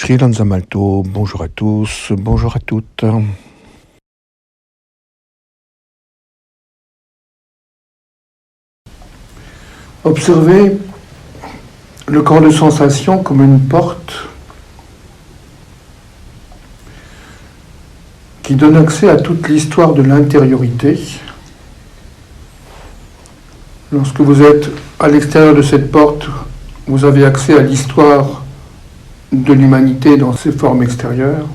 Sri Lanza Malto, bonjour à tous, bonjour à toutes. Observez le camp de sensation comme une porte qui donne accès à toute l'histoire de l'intériorité. Lorsque vous êtes à l'extérieur de cette porte, vous avez accès à l'histoire de l'humanité dans ses formes extérieures.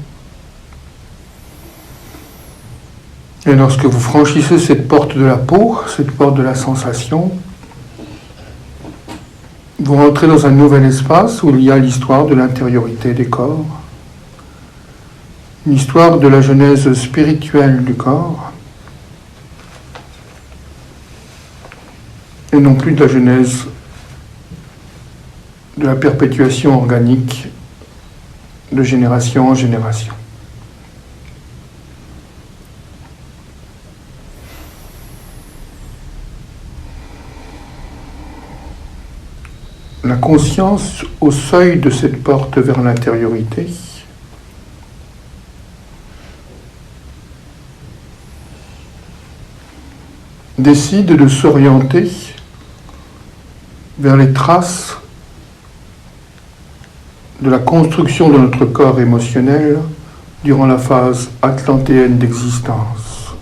Et lorsque vous franchissez cette porte de la peau, cette porte de la sensation, vous rentrez dans un nouvel espace où il y a l'histoire de l'intériorité des corps, l'histoire de la genèse spirituelle du corps, et non plus de la genèse de la perpétuation organique de génération en génération. La conscience au seuil de cette porte vers l'intériorité décide de s'orienter vers les traces de la construction de notre corps émotionnel durant la phase atlantéenne d'existence.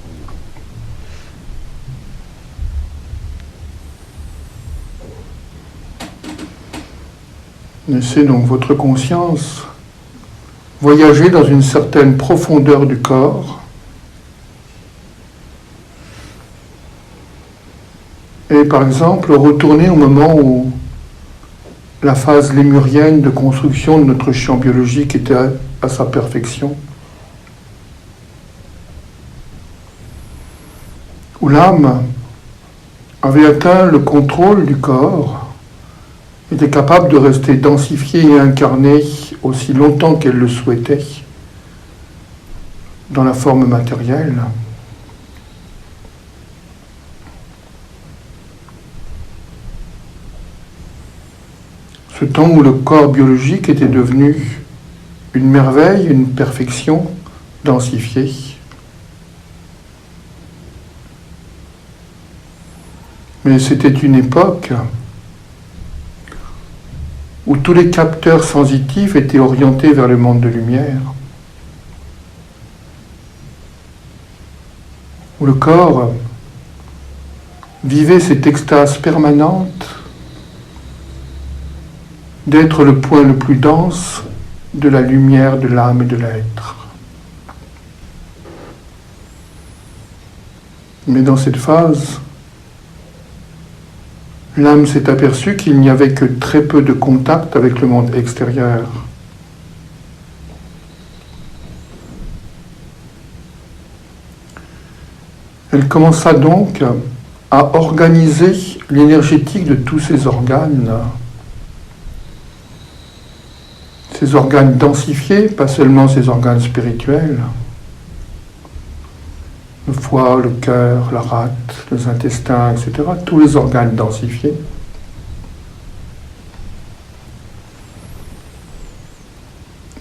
Laissez donc votre conscience voyager dans une certaine profondeur du corps et par exemple retourner au moment où la phase lémurienne de construction de notre champ biologique était à sa perfection, où l'âme avait atteint le contrôle du corps, était capable de rester densifiée et incarnée aussi longtemps qu'elle le souhaitait dans la forme matérielle. Ce temps où le corps biologique était devenu une merveille, une perfection densifiée. Mais c'était une époque où tous les capteurs sensitifs étaient orientés vers le monde de lumière, où le corps vivait cette extase permanente d'être le point le plus dense de la lumière de l'âme et de l'être. Mais dans cette phase, l'âme s'est aperçue qu'il n'y avait que très peu de contact avec le monde extérieur. Elle commença donc à organiser l'énergétique de tous ses organes densifiés, pas seulement ses organes spirituels, le foie, le cœur, la rate, les intestins, etc., tous les organes densifiés.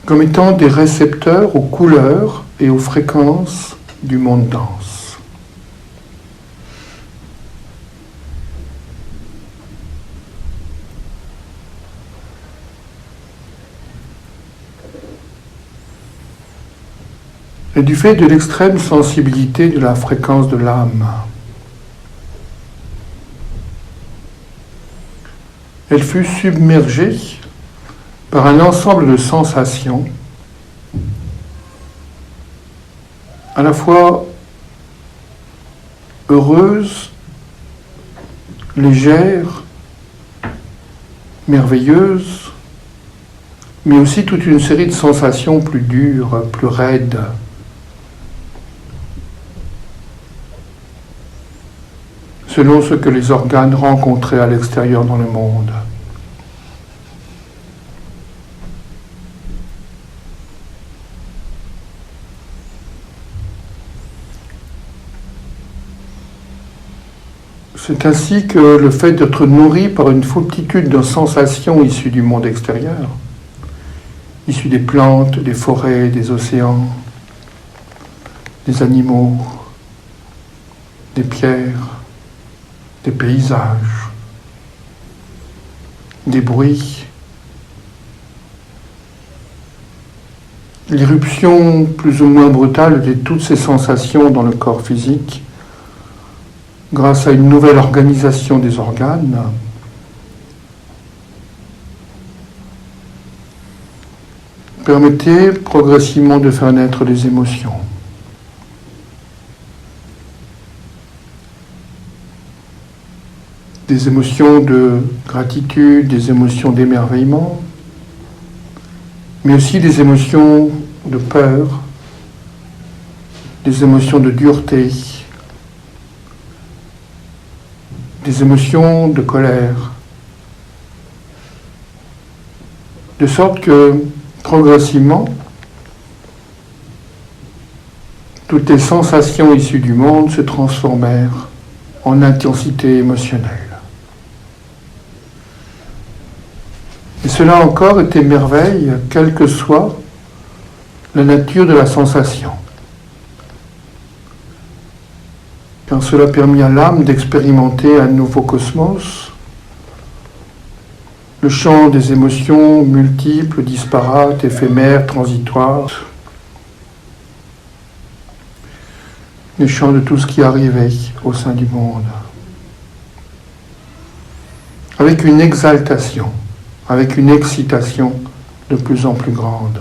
Comme étant des récepteurs aux couleurs et aux fréquences du monde dense. Et du fait de l'extrême sensibilité de la fréquence de l'âme, elle fut submergée par un ensemble de sensations, à la fois heureuses, légères, merveilleuses, mais aussi toute une série de sensations plus dures, plus raides, selon ce que les organes rencontraient à l'extérieur dans le monde. C'est ainsi que le fait d'être nourri par une foultitude de sensations issues du monde extérieur issus des plantes, des forêts, des océans, des animaux, des pierres, des paysages, des bruits. L'irruption plus ou moins brutale de toutes ces sensations dans le corps physique, grâce à une nouvelle organisation des organes, permettait progressivement de faire naître des émotions. Des émotions de gratitude, des émotions d'émerveillement, mais aussi des émotions de peur, des émotions de dureté, des émotions de colère, de sorte que progressivement, toutes les sensations issues du monde se transformèrent en intensité émotionnelle. Et cela encore était merveille, quelle que soit la nature de la sensation. Car cela permit à l'âme d'expérimenter un nouveau cosmos, le champ des émotions multiples, disparates, éphémères, transitoires, le champ de tout ce qui arrivait au sein du monde, avec une exaltation, avec une excitation de plus en plus grande.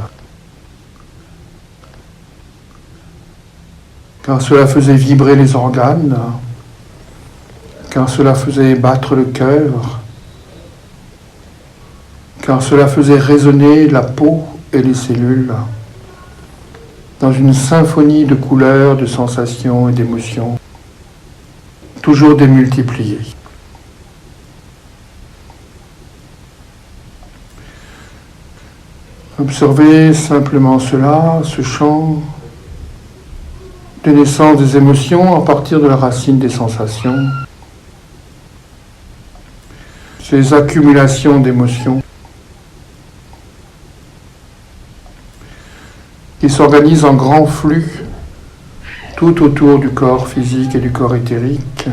Car cela faisait vibrer les organes, car cela faisait battre le cœur, car cela faisait résonner la peau et les cellules dans une symphonie de couleurs, de sensations et d'émotions, toujours démultipliées. Observez simplement cela, ce champ de naissance des émotions à partir de la racine des sensations, ces accumulations d'émotions qui s'organisent en grands flux tout autour du corps physique et du corps éthérique.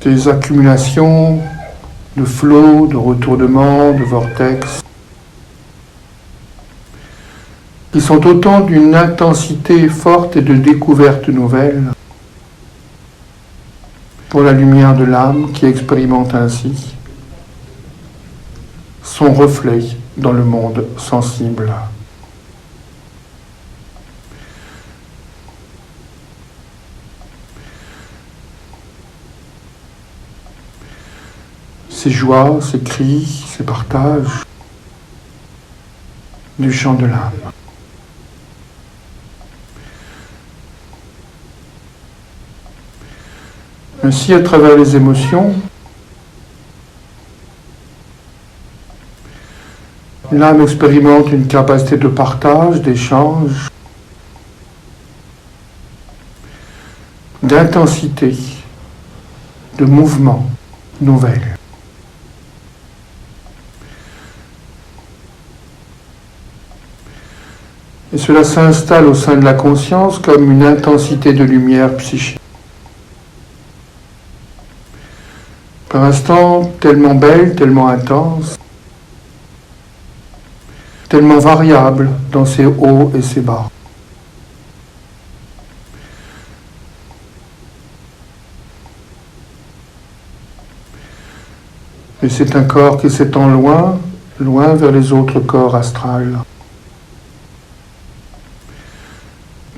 Des accumulations de flots, de retournements, de vortex, qui sont autant d'une intensité forte et de découvertes nouvelles pour la lumière de l'âme qui expérimente ainsi son reflet dans le monde sensible. Ces joies, ces cris, ces partages du chant de l'âme. Ainsi, à travers les émotions, l'âme expérimente une capacité de partage, d'échange, d'intensité, de mouvement nouvelle. Et cela s'installe au sein de la conscience comme une intensité de lumière psychique. Par instant, tellement belle, tellement intense, tellement variable dans ses hauts et ses bas. Et c'est un corps qui s'étend loin, loin vers les autres corps astrales,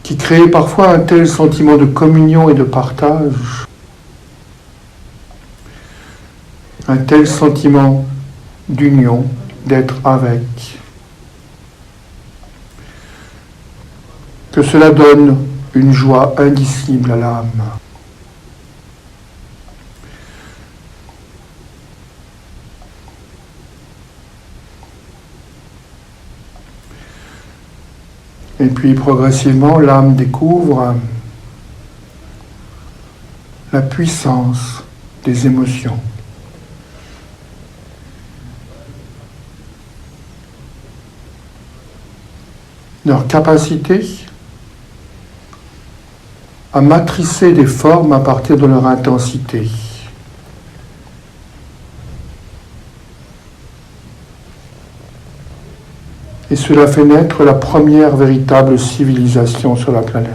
qui crée parfois un tel sentiment de communion et de partage, un tel sentiment d'union, d'être avec, que cela donne une joie indicible à l'âme. Et puis progressivement, l'âme découvre la puissance des émotions leur capacité à matricer des formes à partir de leur intensité. Et cela fait naître la première véritable civilisation sur la planète.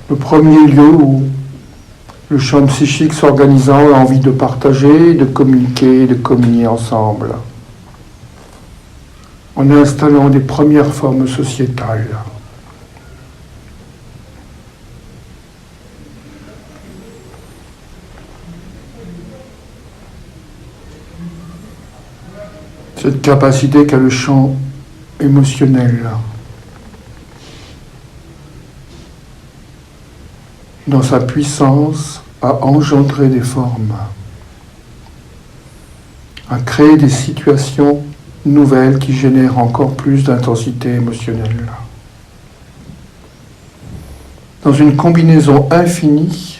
Le premier lieu où le champ psychique s'organisant a envie de partager, de communiquer, de communier ensemble, en installant des premières formes sociétales. Cette capacité qu'a le champ émotionnel, dans sa puissance à engendrer des formes, à créer des situations nouvelles qui génèrent encore plus d'intensité émotionnelle. Dans une combinaison infinie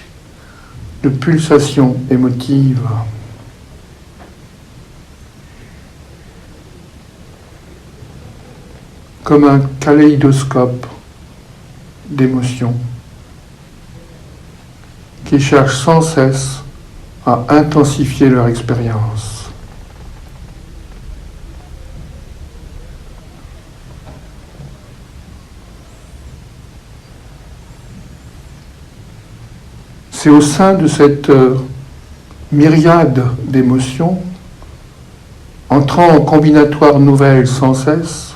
de pulsations émotives, comme un kaléidoscope d'émotions qui cherchent sans cesse à intensifier leur expérience. C'est au sein de cette myriade d'émotions, entrant en combinatoire nouvelle sans cesse,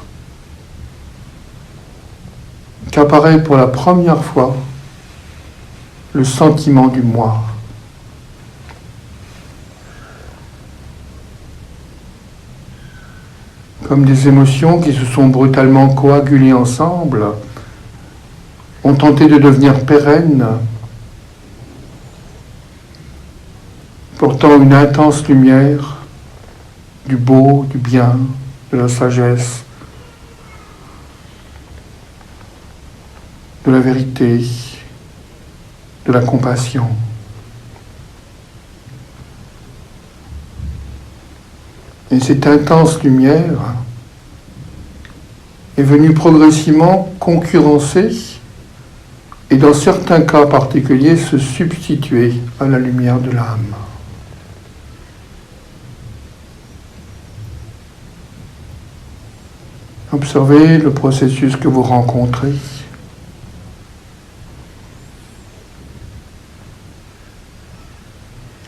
qu'apparaît pour la première fois le sentiment du moi. Comme des émotions qui se sont brutalement coagulées ensemble, ont tenté de devenir pérennes, portant une intense lumière du beau, du bien, de la sagesse, de la vérité, de la compassion. Et cette intense lumière est venue progressivement concurrencer et dans certains cas particuliers se substituer à la lumière de l'âme. Observez le processus que vous rencontrez.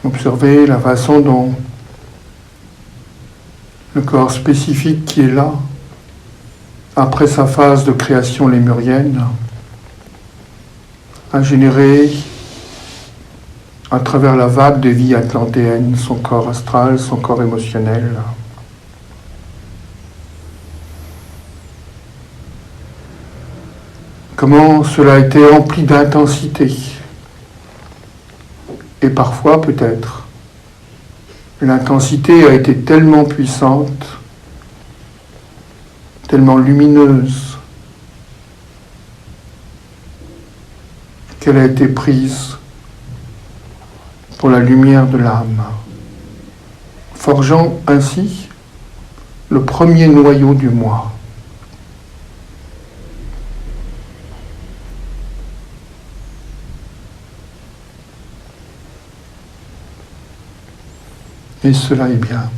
Observez la façon dont le corps spécifique qui est là, après sa phase de création lémurienne, a généré, à travers la vague de vie atlantéenne, son corps astral, son corps émotionnel. Comment cela a été rempli d'intensité. Et parfois, peut-être, l'intensité a été tellement puissante, tellement lumineuse, qu'elle a été prise pour la lumière de l'âme, forgeant ainsi le premier noyau du moi. Et cela est bien.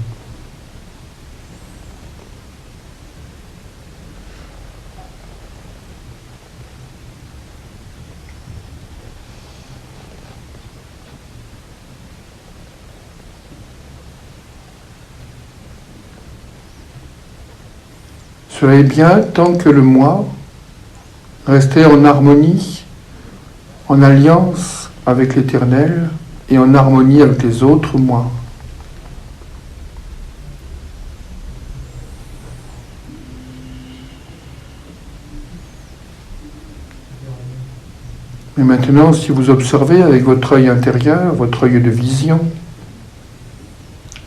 Cela est bien tant que le moi restait en harmonie, en alliance avec l'Éternel et en harmonie avec les autres moi. Mais maintenant, si vous observez avec votre œil intérieur, votre œil de vision,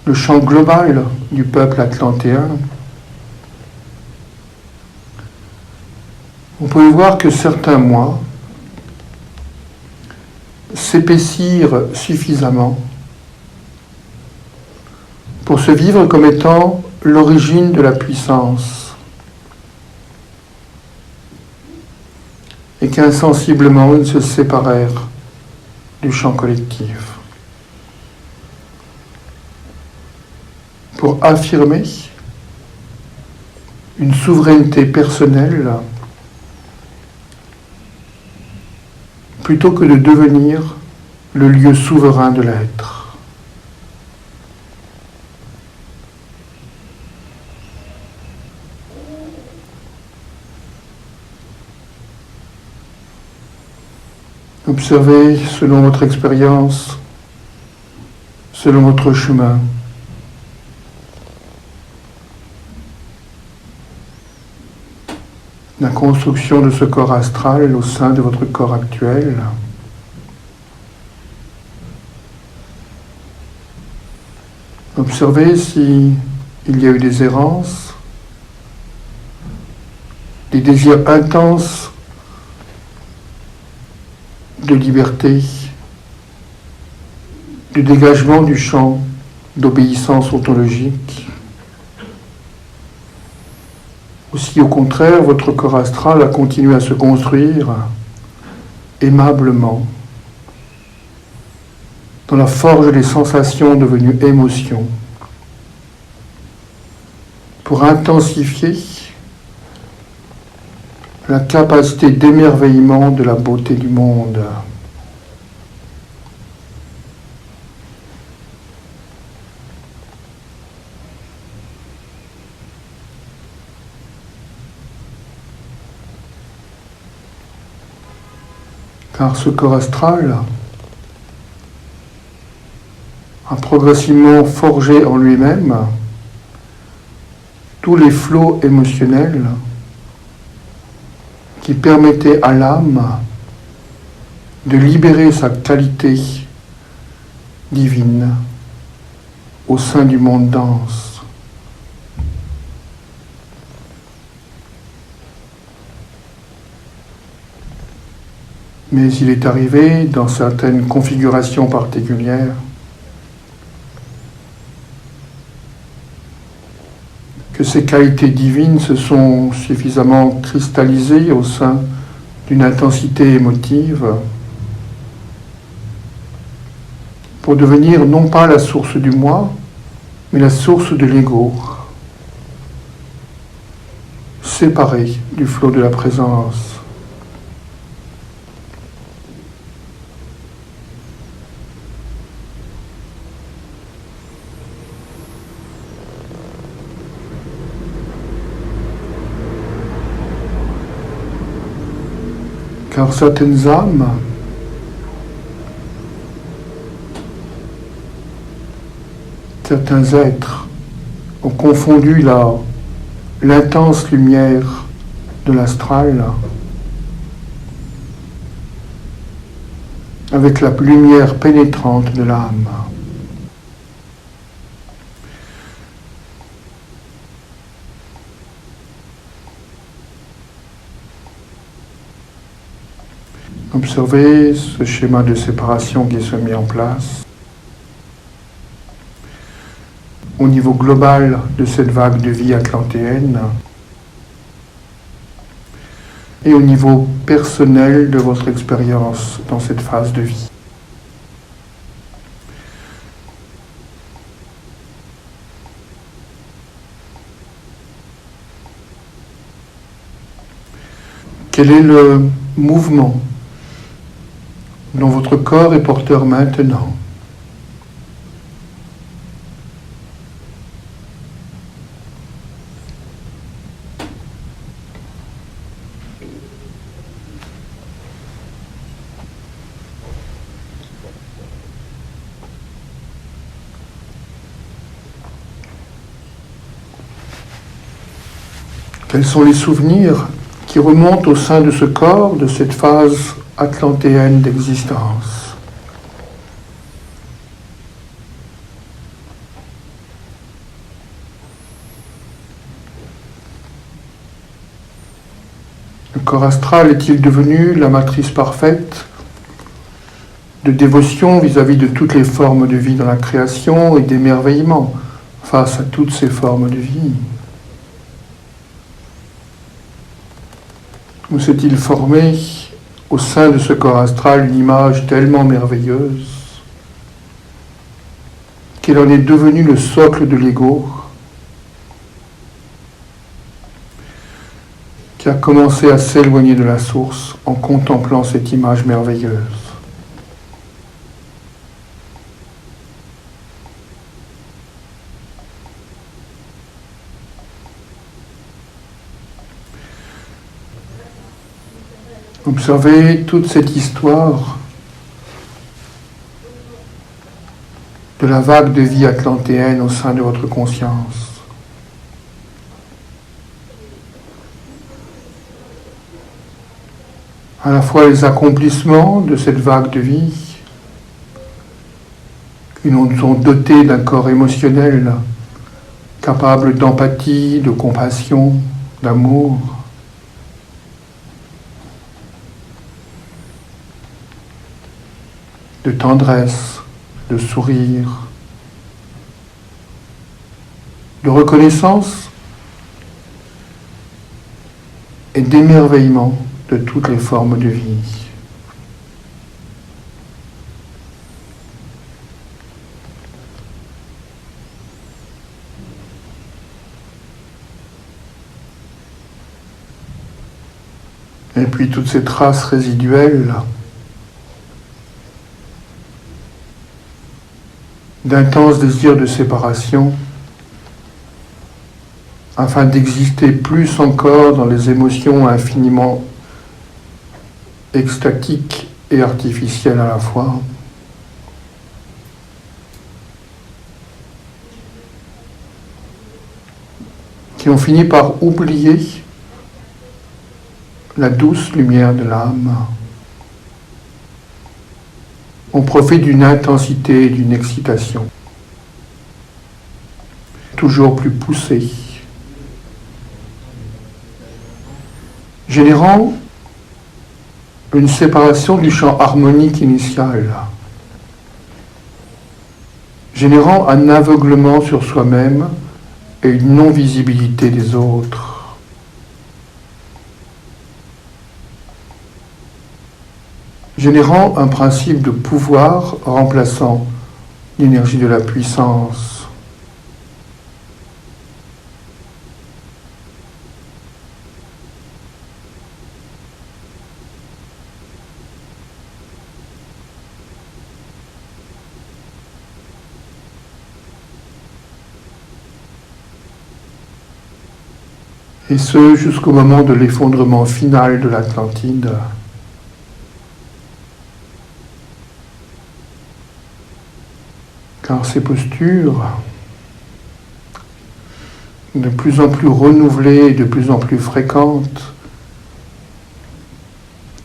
le champ global du peuple atlantéen, vous pouvez voir que certains moi s'épaissir suffisamment pour se vivre comme étant l'origine de la puissance, et qu'insensiblement ils se séparèrent du champ collectif. Pour affirmer une souveraineté personnelle plutôt que de devenir le lieu souverain de l'être. Observez selon votre expérience, selon votre chemin, la construction de ce corps astral au sein de votre corps actuel. Observez s'il y a eu des errances, des désirs intenses de liberté, du dégagement du champ d'obéissance ontologique. Ou si au contraire votre corps astral a continué à se construire aimablement dans la forge des sensations devenues émotions pour intensifier la capacité d'émerveillement de la beauté du monde. Car ce corps astral a progressivement forgé en lui-même tous les flots émotionnels qui permettaient à l'âme de libérer sa qualité divine au sein du monde dense. Mais il est arrivé, dans certaines configurations particulières, que ces qualités divines se sont suffisamment cristallisées au sein d'une intensité émotive pour devenir non pas la source du moi, mais la source de l'ego, séparée du flot de la présence. Car certaines âmes certains êtres ont confondu l'intense lumière de l'astral avec la lumière pénétrante de l'âme. Observez ce schéma de séparation qui se met en place au niveau global de cette vague de vie atlantéenne et au niveau personnel de votre expérience dans cette phase de vie. Quel est le mouvement dont votre corps est porteur maintenant? Quels sont les souvenirs qui remontent au sein de ce corps, de cette phase atlantéenne d'existence? Le corps astral est-il devenu la matrice parfaite de dévotion vis-à-vis de toutes les formes de vie dans la création et d'émerveillement face à toutes ces formes de vie. Où s'est-il formé au sein de ce corps astral une image tellement merveilleuse qu'il en est devenu le socle de l'ego, qui a commencé à s'éloigner de la source en contemplant cette image merveilleuse. Observez toute cette histoire de la vague de vie atlantéenne au sein de votre conscience. À la fois les accomplissements de cette vague de vie, qui nous ont dotés d'un corps émotionnel capable d'empathie, de compassion, d'amour, de tendresse, de sourire, de reconnaissance et d'émerveillement de toutes les formes de vie. Et puis toutes ces traces résiduelles d'intenses désirs de séparation, afin d'exister plus encore dans les émotions infiniment extatiques et artificielles à la fois. Qui ont fini par oublier la douce lumière de l'âme, au profit d'une intensité et d'une excitation toujours plus poussée, générant une séparation du champ harmonique initial, générant un aveuglement sur soi-même et une non-visibilité des autres. Générant un principe de pouvoir remplaçant l'énergie de la puissance. Et ce, jusqu'au moment de l'effondrement final de l'Atlantide. Car ces postures, de plus en plus renouvelées, de plus en plus fréquentes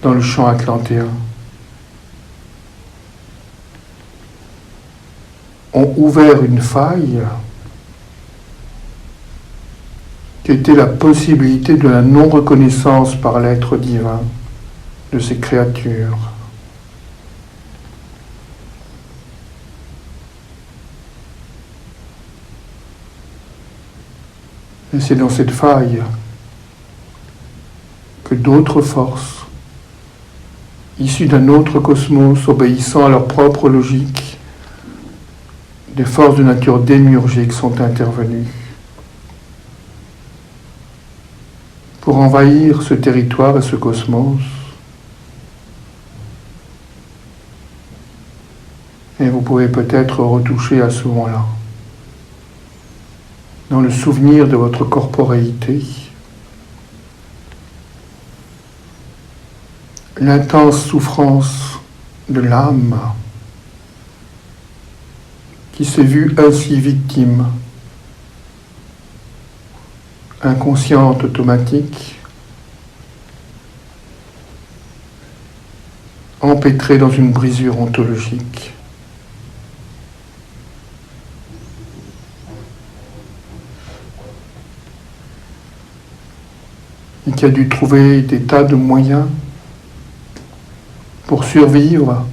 dans le champ atlantéen, ont ouvert une faille qui était la possibilité de la non-reconnaissance par l'être divin de ces créatures. Et c'est dans cette faille que d'autres forces, issues d'un autre cosmos, obéissant à leur propre logique, des forces de nature démiurgique sont intervenues pour envahir ce territoire et ce cosmos. Et vous pouvez peut-être retoucher à ce moment-là, dans le souvenir de votre corporéité, l'intense souffrance de l'âme qui s'est vue ainsi victime, inconsciente, automatique, empêtrée dans une brisure ontologique. Et qui a dû trouver des tas de moyens pour survivre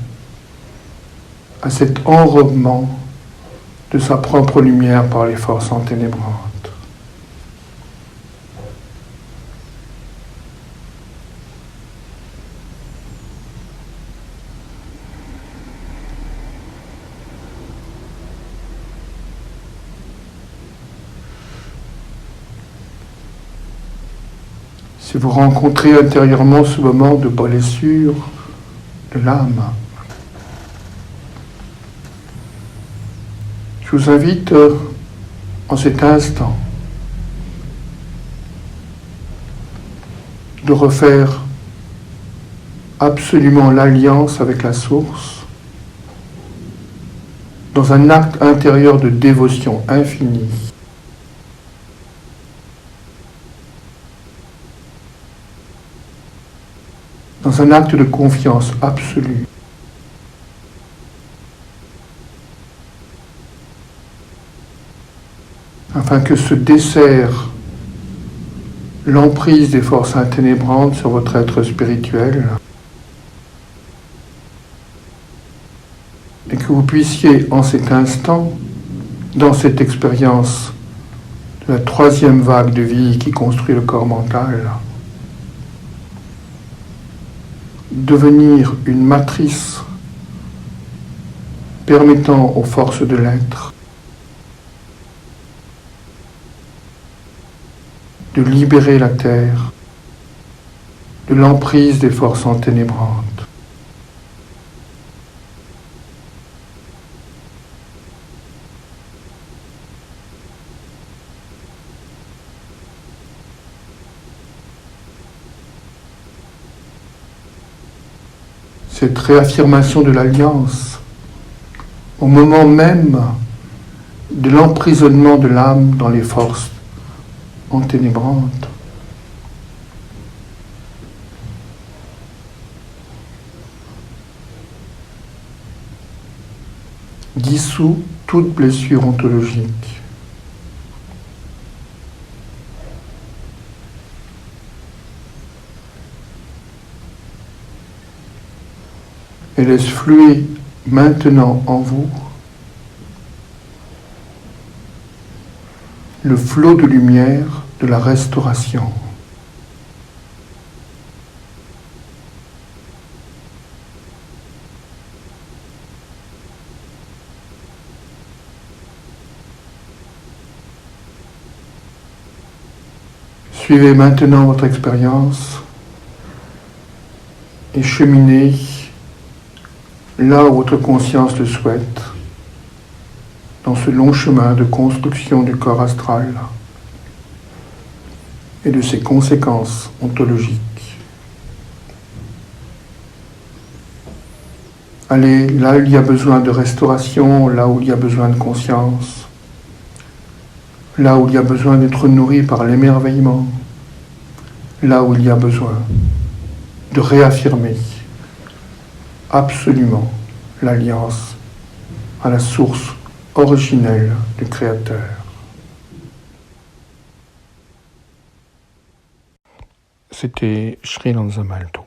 à cet enrobement de sa propre lumière par les forces enténébrantes. Si vous rencontrez intérieurement ce moment de blessure de l'âme, je vous invite en cet instant de refaire absolument l'alliance avec la source dans un acte intérieur de dévotion infinie. Dans un acte de confiance absolue. Afin que se desserre l'emprise des forces inténébrantes sur votre être spirituel et que vous puissiez en cet instant, dans cette expérience de la troisième vague de vie qui construit le corps mental, devenir une matrice permettant aux forces de l'être de libérer la terre de l'emprise des forces enténébrantes. Cette réaffirmation de l'alliance, au moment même de l'emprisonnement de l'âme dans les forces enténébrantes, dissout toute blessure ontologique. Et laisse fluer maintenant en vous le flot de lumière de la restauration. Suivez maintenant votre expérience et cheminez là où votre conscience le souhaite, dans ce long chemin de construction du corps astral et de ses conséquences ontologiques. Allez là où il y a besoin de restauration, là où il y a besoin de conscience, là où il y a besoin d'être nourri par l'émerveillement, là où il y a besoin de réaffirmer absolument l'alliance à la source originelle du Créateur. C'était Sri Lanzamalto.